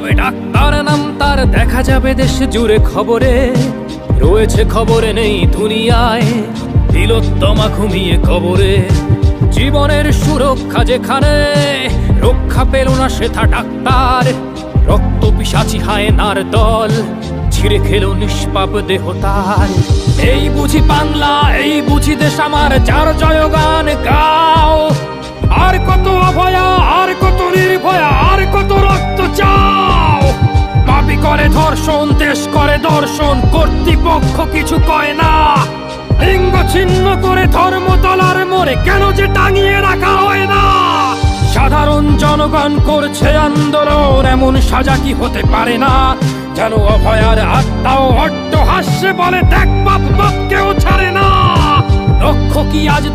তবে ডাক্তার নাম তার দেখা যাবে দেশ জুড়ে খবরে, রয়েছে খবরে নেই দুনিয়ায়, তিলোত্তমা ঘুমিয়ে কবরে। জীবনের সুরক্ষা যেখানে, রক্ষা পেল না সেথা ডাক্তার, রক্ত পিশাচি হায়নার দল ছিঁড়ে খেলো নিষ্পাপ দেহ তার। এই বুঝি বাংলা, এই বুঝি দেশ আমার, যার জয়গান গাও। আর কত অভয়া, আর কত নির্ভয়া, আর কত রক্ত চাও। পাপী করে ধর্ষণ, দেশ করে দর্শন, কর্তৃপক্ষ কিছু কয় না। লিঙ্গ ছিন্ন করে ধর্মতলার মোড়ে কেন যে টাঙিয়ে রাখা হয় না। সাধারণ জনগণ করছে আন্দোলন, এমন সাজা কি হতে পারে না। যেন অভয়ার আত্মাও অট্ট হাস্যে বলে, দেখ বাপ বাপ কেউ ছাড়ে না। লক্ষ্য কি আজ